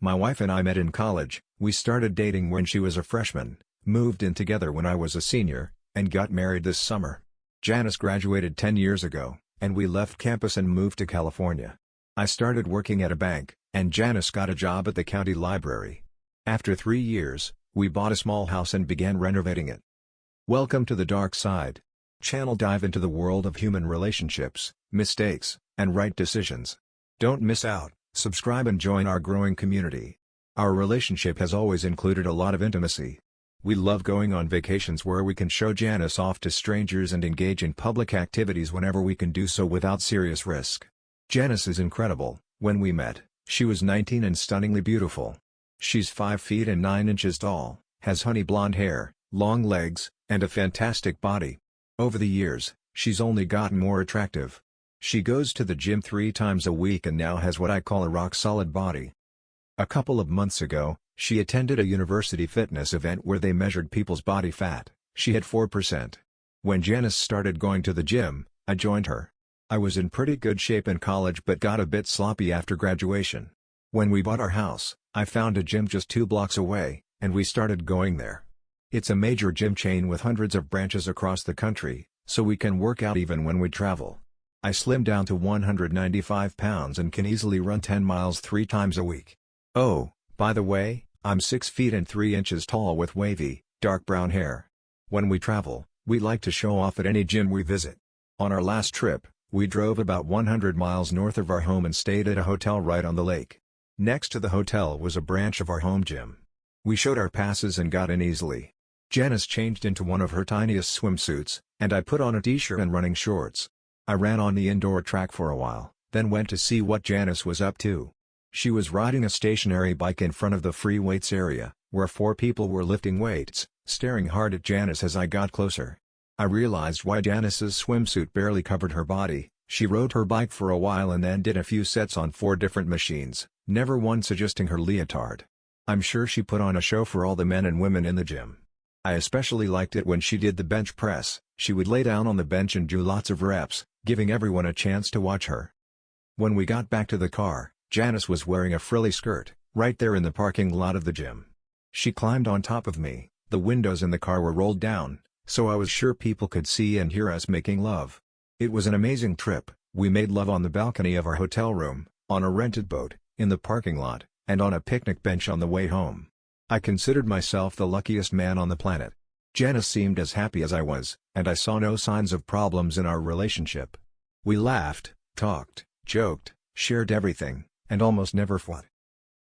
My wife and I met in college, we started dating when she was a freshman, moved in together when I was a senior, and got married this summer. Janice graduated 10 years ago, and we left campus and moved to California. I started working at a bank, and Janice got a job at the county library. After 3 years, we bought a small house and began renovating it. Welcome to the dark side. Channel dive into the world of human relationships, mistakes, and right decisions. Don't miss out, subscribe and join our growing community. Our relationship has always included a lot of intimacy. We love going on vacations where we can show Janice off to strangers and engage in public activities whenever we can do so without serious risk. Janice is incredible. When we met, she was 19 and stunningly beautiful. She's 5 feet and 9 inches tall, has honey blonde hair, long legs, and a fantastic body. Over the years, she's only gotten more attractive. She goes to the gym 3 times a week and now has what I call a rock-solid body. A couple of months ago, she attended a university fitness event where they measured people's body fat. She had 4%. When Janice started going to the gym, I joined her. I was in pretty good shape in college but got a bit sloppy after graduation. When we bought our house, I found a gym just 2 blocks away, and we started going there. It's a major gym chain with hundreds of branches across the country, so we can work out even when we travel. I slimmed down to 195 pounds and can easily run 10 miles 3 times a week. Oh, by the way, I'm 6 feet and 3 inches tall with wavy, dark brown hair. When we travel, we like to show off at any gym we visit. On our last trip, we drove about 100 miles north of our home and stayed at a hotel right on the lake. Next to the hotel was a branch of our home gym. We showed our passes and got in easily. Janice changed into one of her tiniest swimsuits, and I put on a t-shirt and running shorts. I ran on the indoor track for a while, then went to see what Janice was up to. She was riding a stationary bike in front of the free weights area, where 4 people were lifting weights, staring hard at Janice as I got closer. I realized why Janice's swimsuit barely covered her body. She rode her bike for a while and then did a few sets on 4 different machines, never once adjusting her leotard. I'm sure she put on a show for all the men and women in the gym. I especially liked it when she did the bench press. She would lay down on the bench and do lots of reps, giving everyone a chance to watch her. When we got back to the car, Janice was wearing a frilly skirt, right there in the parking lot of the gym. She climbed on top of me. The windows in the car were rolled down, so I was sure people could see and hear us making love. It was an amazing trip. We made love on the balcony of our hotel room, on a rented boat, in the parking lot, and on a picnic bench on the way home. I considered myself the luckiest man on the planet. Janice seemed as happy as I was, and I saw no signs of problems in our relationship. We laughed, talked, joked, shared everything, and almost never fought.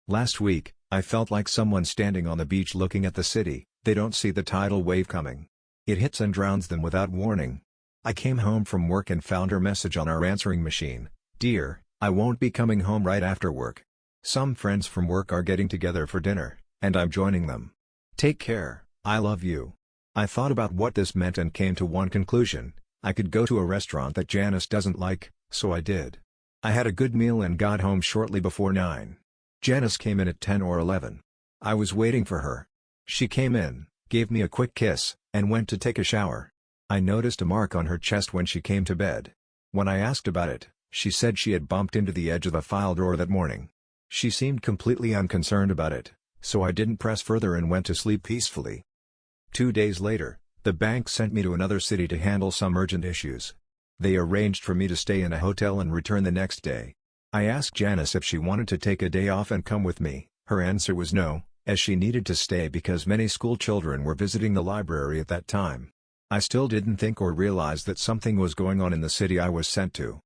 Last week, I felt like someone standing on the beach looking at the city. They don't see the tidal wave coming. It hits and drowns them without warning. I came home from work and found her message on our answering machine. "Dear, I won't be coming home right after work. Some friends from work are getting together for dinner, and I'm joining them. Take care, I love you." I thought about what this meant and came to one conclusion: I could go to a restaurant that Janice doesn't like, so I did. I had a good meal and got home shortly before 9. Janice came in at 10 or 11. I was waiting for her. She came in, gave me a quick kiss, and went to take a shower. I noticed a mark on her chest when she came to bed. When I asked about it, she said she had bumped into the edge of a file drawer that morning. She seemed completely unconcerned about it, so I didn't press further and went to sleep peacefully. 2 days later, the bank sent me to another city to handle some urgent issues. They arranged for me to stay in a hotel and return the next day. I asked Janice if she wanted to take a day off and come with me. Her answer was no, as she needed to stay because many school children were visiting the library at that time. I still didn't think or realize that something was going on in the city I was sent to.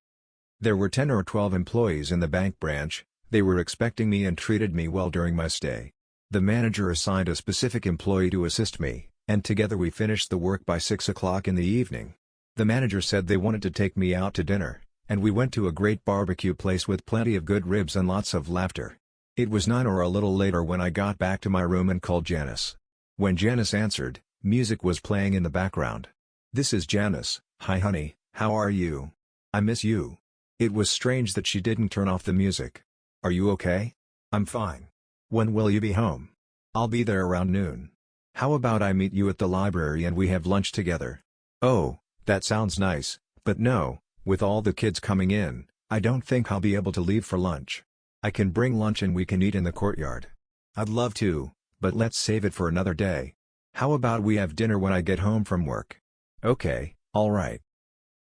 There were 10 or 12 employees in the bank branch. They were expecting me and treated me well during my stay. The manager assigned a specific employee to assist me, and together we finished the work by 6 o'clock in the evening. The manager said they wanted to take me out to dinner, and we went to a great barbecue place with plenty of good ribs and lots of laughter. It was 9 or a little later when I got back to my room and called Janice. When Janice answered, music was playing in the background. "This is Janice. Hi honey, how are you? I miss you." It was strange that she didn't turn off the music. "Are you okay?" "I'm fine. When will you be home?" "I'll be there around noon. How about I meet you at the library and we have lunch together?" "Oh, that sounds nice, but no, with all the kids coming in, I don't think I'll be able to leave for lunch." I can bring lunch and we can eat in the courtyard. I'd love to, but let's save it for another day. How about we have dinner when I get home from work? Okay, alright.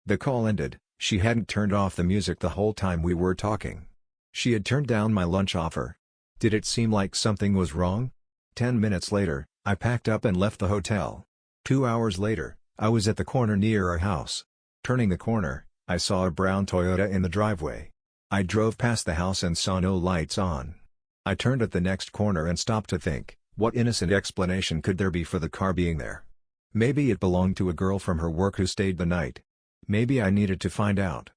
The call ended. She hadn't turned off the music the whole time we were talking. She had turned down my lunch offer. Did it seem like something was wrong? 10 minutes later, I packed up and left the hotel. 2 hours later, I was at the corner near our house. Turning the corner, I saw a brown Toyota in the driveway. I drove past the house and saw no lights on. I turned at the next corner and stopped to think, what innocent explanation could there be for the car being there? Maybe it belonged to a girl from her work who stayed the night. Maybe I needed to find out.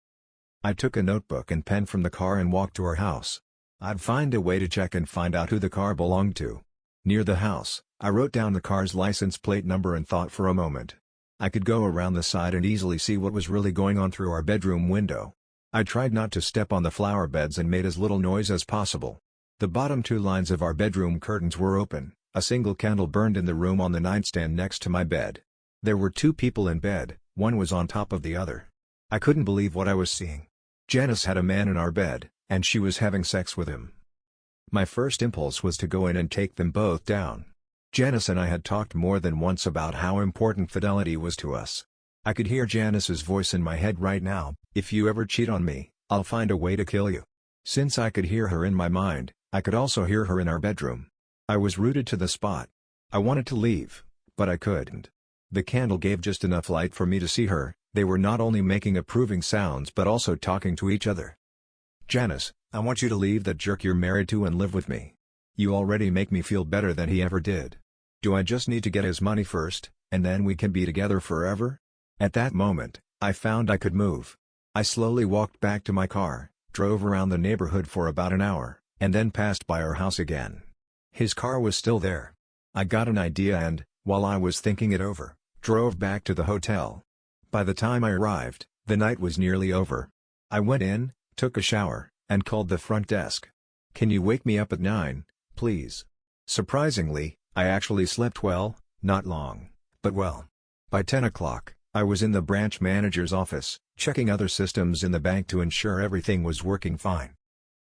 I took a notebook and pen from the car and walked to our house. I'd find a way to check and find out who the car belonged to. Near the house, I wrote down the car's license plate number and thought for a moment. I could go around the side and easily see what was really going on through our bedroom window. I tried not to step on the flower beds and made as little noise as possible. The bottom 2 lines of our bedroom curtains were open, a single candle burned in the room on the nightstand next to my bed. There were 2 people in bed, one was on top of the other. I couldn't believe what I was seeing. Janice had a man in our bed, and she was having sex with him. My first impulse was to go in and take them both down. Janice and I had talked more than once about how important fidelity was to us. I could hear Janice's voice in my head right now, "If you ever cheat on me, I'll find a way to kill you." Since I could hear her in my mind, I could also hear her in our bedroom. I was rooted to the spot. I wanted to leave, but I couldn't. The candle gave just enough light for me to see her. They were not only making approving sounds but also talking to each other. "Janice, I want you to leave that jerk you're married to and live with me. You already make me feel better than he ever did. Do I just need to get his money first, and then we can be together forever?" At that moment, I found I could move. I slowly walked back to my car, drove around the neighborhood for about an hour, and then passed by our house again. His car was still there. I got an idea and, while I was thinking it over, drove back to the hotel. By the time I arrived, the night was nearly over. I went in, took a shower, and called the front desk. "Can you wake me up at 9, please?" Surprisingly, I actually slept well, not long, but well. By 10 o'clock, I was in the branch manager's office, checking other systems in the bank to ensure everything was working fine.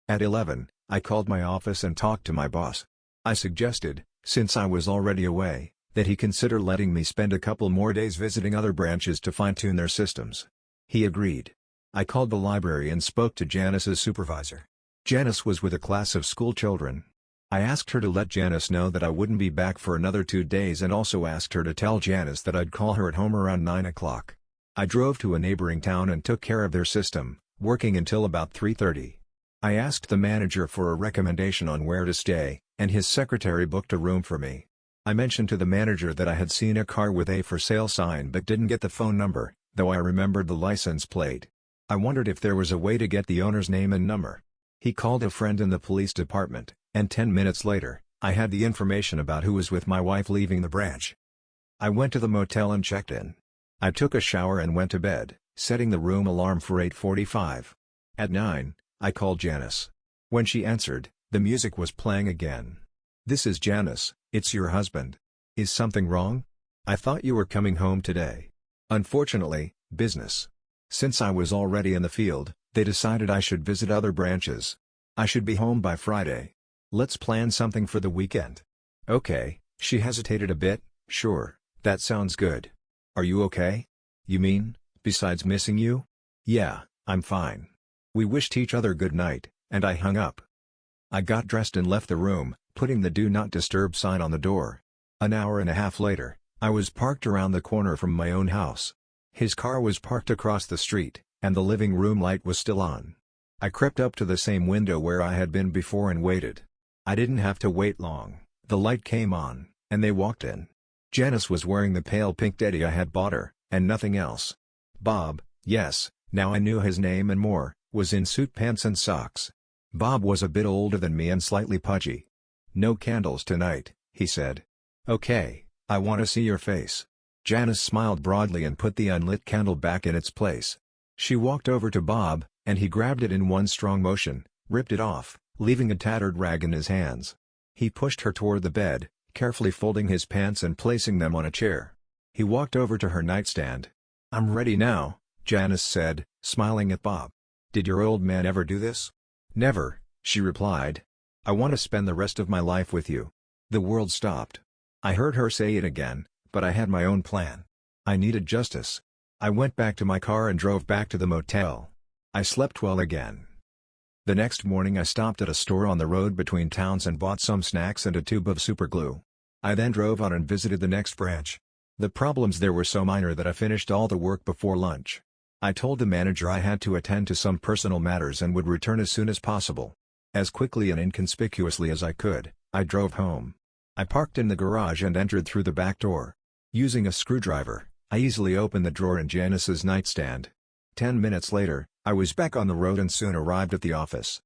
At 11, I called my office and talked to my boss. I suggested, since I was already away, that he consider letting me spend a couple more days visiting other branches to fine-tune their systems. He agreed. I called the library and spoke to Janice's supervisor. Janice was with a class of school children. I asked her to let Janice know that I wouldn't be back for another 2 days and also asked her to tell Janice that I'd call her at home around 9 o'clock. I drove to a neighboring town and took care of their system, working until about 3:30. I asked the manager for a recommendation on where to stay, and his secretary booked a room for me. I mentioned to the manager that I had seen a car with a for sale sign but didn't get the phone number, though I remembered the license plate. I wondered if there was a way to get the owner's name and number. He called a friend in the police department, and 10 minutes later, I had the information about who was with my wife leaving the branch. I went to the motel and checked in. I took a shower and went to bed, setting the room alarm for 8:45. At 9, I called Janice. When she answered, the music was playing again. "This is Janice, it's your husband. Is something wrong? I thought you were coming home today." "Unfortunately, business. Since I was already in the field, they decided I should visit other branches. I should be home by Friday. Let's plan something for the weekend." "Okay." She hesitated a bit. "Sure, that sounds good. Are you okay? You mean, besides missing you?" "Yeah, I'm fine." We wished each other good night, and I hung up. I got dressed and left the room, putting the "Do Not Disturb" sign on the door. An hour and a half later, I was parked around the corner from my own house. His car was parked across the street, and the living room light was still on. I crept up to the same window where I had been before and waited. I didn't have to wait long. The light came on, and they walked in. Janice was wearing the pale pink teddy I had bought her, and nothing else. Bob, yes, now I knew his name and more, was in suit pants and socks. Bob was a bit older than me and slightly pudgy. "No candles tonight," he said. "Okay, I want to see your face." Janice smiled broadly and put the unlit candle back in its place. She walked over to Bob, and he grabbed it in one strong motion, ripped it off, leaving a tattered rag in his hands. He pushed her toward the bed, carefully folding his pants and placing them on a chair. He walked over to her nightstand. "I'm ready now," Janice said, smiling at Bob. "Did your old man ever do this?" "Never, She replied, "I want to spend the rest of my life with you." The world stopped. I heard her say it again, but I had my own plan. I needed justice. I went back to my car and drove back to the motel. I slept well again. The next morning I stopped at a store on the road between towns and bought some snacks and a tube of superglue. I then drove on and visited the next branch. The problems there were so minor that I finished all the work before lunch. I told the manager I had to attend to some personal matters and would return as soon as possible. As quickly and inconspicuously as I could, I drove home. I parked in the garage and entered through the back door. Using a screwdriver, I easily opened the drawer in Janice's nightstand. 10 minutes later, I was back on the road and soon arrived at the office.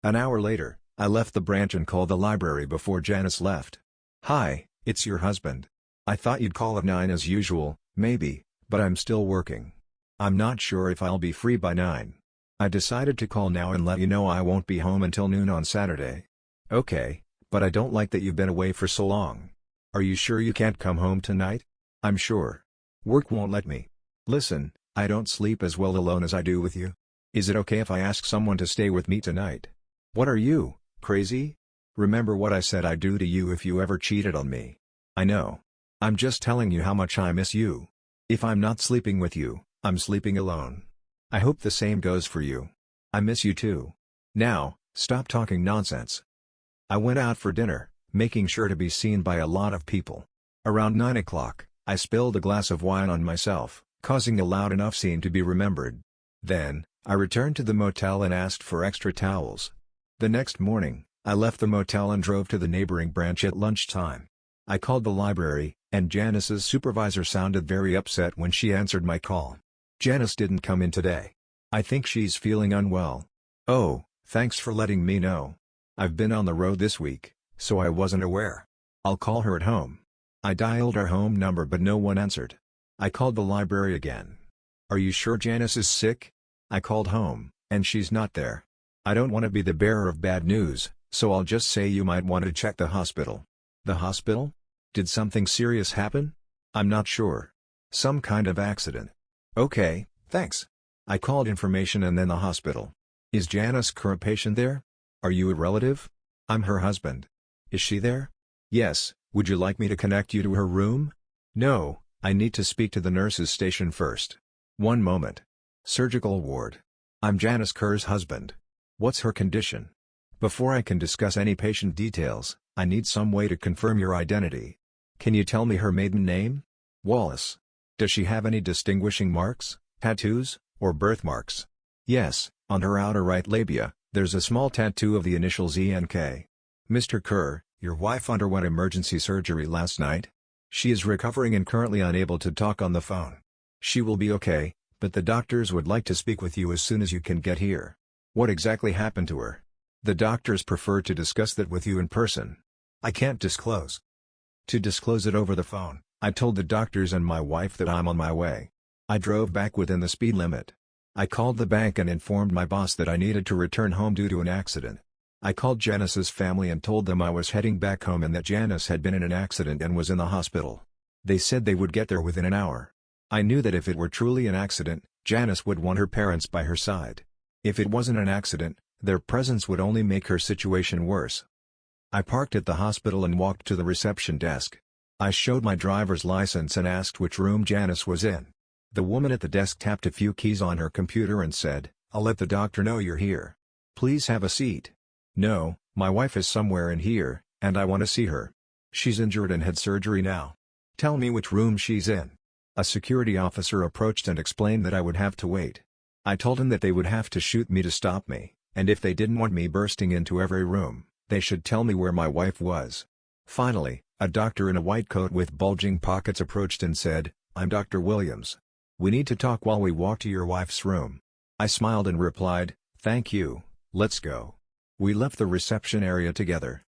An hour later, I left the branch and called the library before Janice left. "Hi, it's your husband. I thought you'd call at 9 as usual, maybe, but I'm still working. I'm not sure if I'll be free by 9. I decided to call now and let you know I won't be home until noon on Saturday." "Okay, but I don't like that you've been away for so long. Are you sure you can't come home tonight?" "I'm sure. Work won't let me. Listen, I don't sleep as well alone as I do with you. Is it okay if I ask someone to stay with me tonight?" "What are you, crazy? Remember what I said I'd do to you if you ever cheated on me." "I know. I'm just telling you how much I miss you. If I'm not sleeping with you, I'm sleeping alone. I hope the same goes for you. I miss you too. Now, stop talking nonsense." I went out for dinner, making sure to be seen by a lot of people. Around 9 o'clock, I spilled a glass of wine on myself, causing a loud enough scene to be remembered. Then, I returned to the motel and asked for extra towels. The next morning, I left the motel and drove to the neighboring branch at lunchtime. I called the library, and Janice's supervisor sounded very upset when she answered my call. "Janice didn't come in today. I think she's feeling unwell." "Oh, thanks for letting me know. I've been on the road this week, so I wasn't aware. I'll call her at home." I dialed her home number but no one answered. I called the library again. "Are you sure Janice is sick?" I called home, and she's not there. I don't want to be the bearer of bad news, so I'll just say you might want to check the hospital. "The hospital? Did something serious happen?" "I'm not sure. Some kind of accident." "Okay, thanks." I called information and then the hospital. "Is Janice Kerr a patient there?" "Are you a relative?" "I'm her husband." "Is she there?" "Yes, would you like me to connect you to her room?" "No, I need to speak to the nurse's station first." "One moment. Surgical ward. I'm Janice Kerr's husband. What's her condition?" "Before I can discuss any patient details, I need some way to confirm your identity. Can you tell me her maiden name?" "Wallace." "Does she have any distinguishing marks, tattoos, or birthmarks?" "Yes, on her outer right labia, there's a small tattoo of the initials ENK. "Mr. Kerr, your wife underwent emergency surgery last night. She is recovering and currently unable to talk on the phone. She will be okay, but the doctors would like to speak with you as soon as you can get here." "What exactly happened to her?" "The doctors prefer to discuss that with you in person. I can't disclose." To disclose it over the phone, I told the doctors and my wife that I'm on my way. I drove back within the speed limit. I called the bank and informed my boss that I needed to return home due to an accident. I called Janice's family and told them I was heading back home and that Janice had been in an accident and was in the hospital. They said they would get there within an hour. I knew that if it were truly an accident, Janice would want her parents by her side. If it wasn't an accident, their presence would only make her situation worse. I parked at the hospital and walked to the reception desk. I showed my driver's license and asked which room Janice was in. The woman at the desk tapped a few keys on her computer and said, "I'll let the doctor know you're here. Please have a seat." "No, my wife is somewhere in here, and I want to see her. She's injured and had surgery now." "Tell me which room she's in." A security officer approached and explained that I would have to wait. I told him that they would have to shoot me to stop me, and if they didn't want me bursting into every room, they should tell me where my wife was. Finally, a doctor in a white coat with bulging pockets approached and said, "I'm Dr. Williams. We need to talk while we walk to your wife's room." I smiled and replied, "Thank you, let's go." We left the reception area together.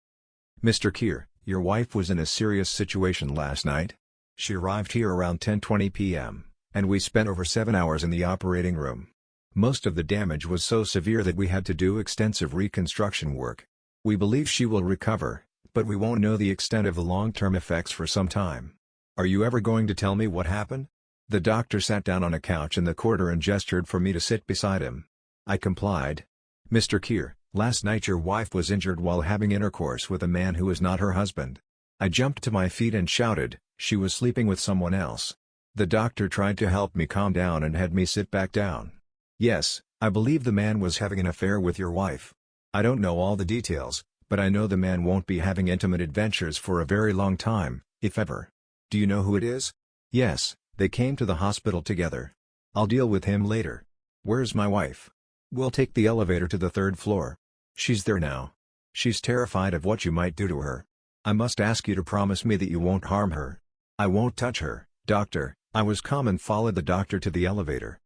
"Mr. Kerr, your wife was in a serious situation last night. She arrived here around 10:20 p.m., and we spent over 7 hours in the operating room. Most of the damage was so severe that we had to do extensive reconstruction work. We believe she will recover, but we won't know the extent of the long-term effects for some time. Are you ever going to tell me what happened?" The doctor sat down on a couch in the corridor and gestured for me to sit beside him. I complied. "Mr. Kerr, Last night your wife was injured while having intercourse with a man who is not her husband. I jumped to my feet and shouted, she was sleeping with someone else. The doctor tried to help me calm down and had me sit back down. Yes, I believe the man was having an affair with your wife. I don't know all the details, but I know the man won't be having intimate adventures for a very long time, if ever. Do you know who it is? Yes, they came to the hospital together. I'll deal with him later. Where's my wife? We'll take the elevator to the 3rd floor. She's there now. She's terrified of what you might do to her. I must ask you to promise me that you won't harm her. I won't touch her, doctor. I was calm and followed the doctor to the elevator.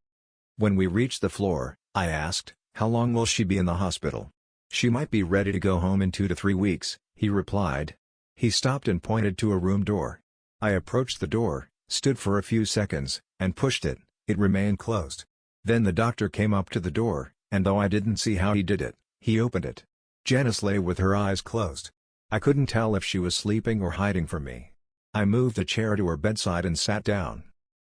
When we reached the floor, I asked, how long will she be in the hospital? She might be ready to go home in 2 to 3 weeks, he replied. He stopped and pointed to a room door. I approached the door, stood for a few seconds, and pushed it. It remained closed. Then the doctor came up to the door, and though I didn't see how he did it, he opened it. Janice lay with her eyes closed. I couldn't tell if she was sleeping or hiding from me. I moved a chair to her bedside and sat down.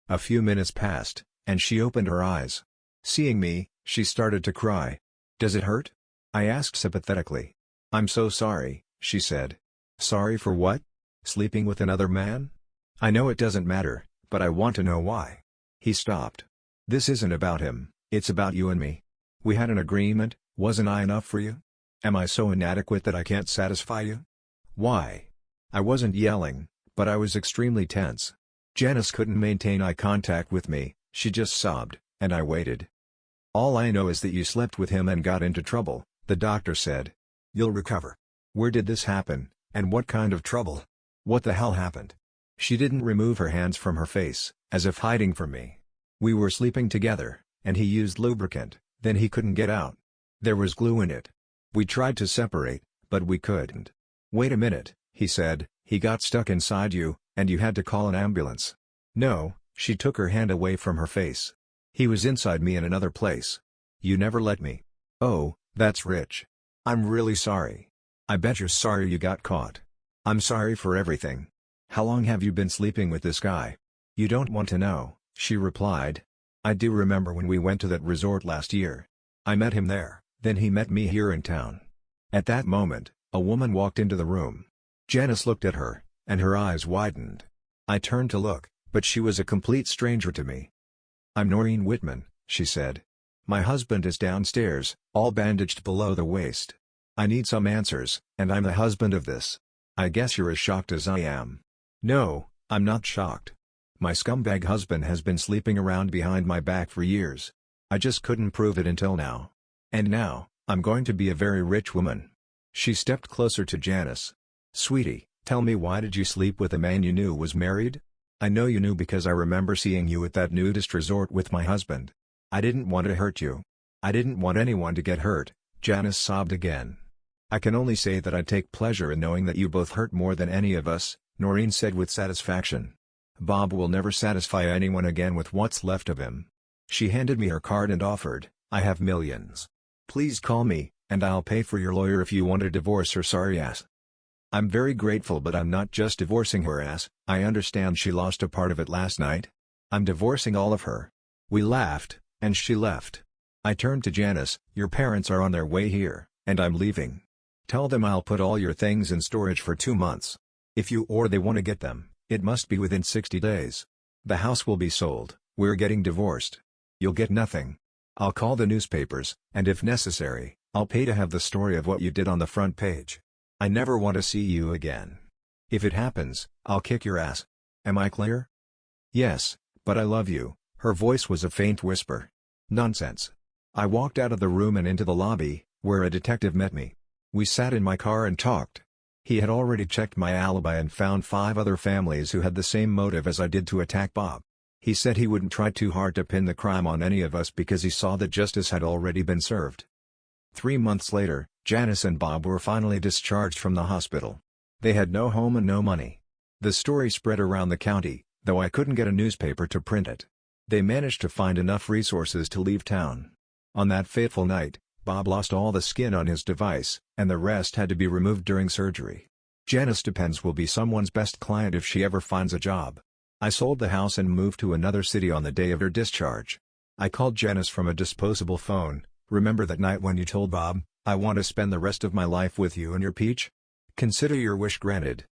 A few minutes passed, and she opened her eyes. Seeing me, she started to cry. Does it hurt? I asked sympathetically. I'm so sorry, she said. Sorry for what? Sleeping with another man? I know it doesn't matter, but I want to know why. He stopped. This isn't about him, it's about you and me. We had an agreement, wasn't I enough for you? Am I so inadequate that I can't satisfy you? Why? I wasn't yelling, but I was extremely tense. Janice couldn't maintain eye contact with me, she just sobbed, and I waited. All I know is that you slept with him and got into trouble, the doctor said. You'll recover. Where did this happen, and what kind of trouble? What the hell happened? She didn't remove her hands from her face, as if hiding from me. We were sleeping together, and he used lubricant, then he couldn't get out. There was glue in it. We tried to separate, but we couldn't. Wait a minute, he said, he got stuck inside you, and you had to call an ambulance. No, she took her hand away from her face. He was inside me in another place. You never let me. Oh, that's rich. I'm really sorry. I bet you're sorry you got caught. I'm sorry for everything. How long have you been sleeping with this guy? You don't want to know, she replied. I do remember when we went to that resort last year. I met him there, then he met me here in town. At that moment, a woman walked into the room. Janice looked at her, and her eyes widened. I turned to look, but she was a complete stranger to me. I'm Noreen Whitman, she said. My husband is downstairs, all bandaged below the waist. I need some answers, and I'm the husband of this. I guess you're as shocked as I am. No, I'm not shocked. My scumbag husband has been sleeping around behind my back for years. I just couldn't prove it until now. And now, I'm going to be a very rich woman. She stepped closer to Janice. Sweetie, tell me, why did you sleep with a man you knew was married? I know you knew because I remember seeing you at that nudist resort with my husband. I didn't want to hurt you. I didn't want anyone to get hurt, Janice sobbed again. I can only say that I take pleasure in knowing that you both hurt more than any of us, Noreen said with satisfaction. Bob will never satisfy anyone again with what's left of him. She handed me her card and offered, I have millions. Please call me, and I'll pay for your lawyer if you want to divorce her sorry ass. I'm very grateful, but I'm not just divorcing her ass. I understand she lost a part of it last night. I'm divorcing all of her. We laughed, and she left. I turned to Janice, your parents are on their way here, and I'm leaving. Tell them I'll put all your things in storage for 2 months. If you or they want to get them, it must be within 60 days. The house will be sold, we're getting divorced. You'll get nothing. I'll call the newspapers, and if necessary, I'll pay to have the story of what you did on the front page. I never want to see you again. If it happens, I'll kick your ass. Am I clear? Yes, but I love you. Her voice was a faint whisper. Nonsense. I walked out of the room and into the lobby, where a detective met me. We sat in my car and talked. He had already checked my alibi and found 5 other families who had the same motive as I did to attack Bob. He said he wouldn't try too hard to pin the crime on any of us because he saw that justice had already been served. 3 months later, Janice and Bob were finally discharged from the hospital. They had no home and no money. The story spread around the county, though I couldn't get a newspaper to print it. They managed to find enough resources to leave town. On that fateful night, Bob lost all the skin on his device, and the rest had to be removed during surgery. Janice Depends will be someone's best client if she ever finds a job. I sold the house and moved to another city on the day of her discharge. I called Janice from a disposable phone. Remember that night when you told Bob, I want to spend the rest of my life with you and your peach. Consider your wish granted.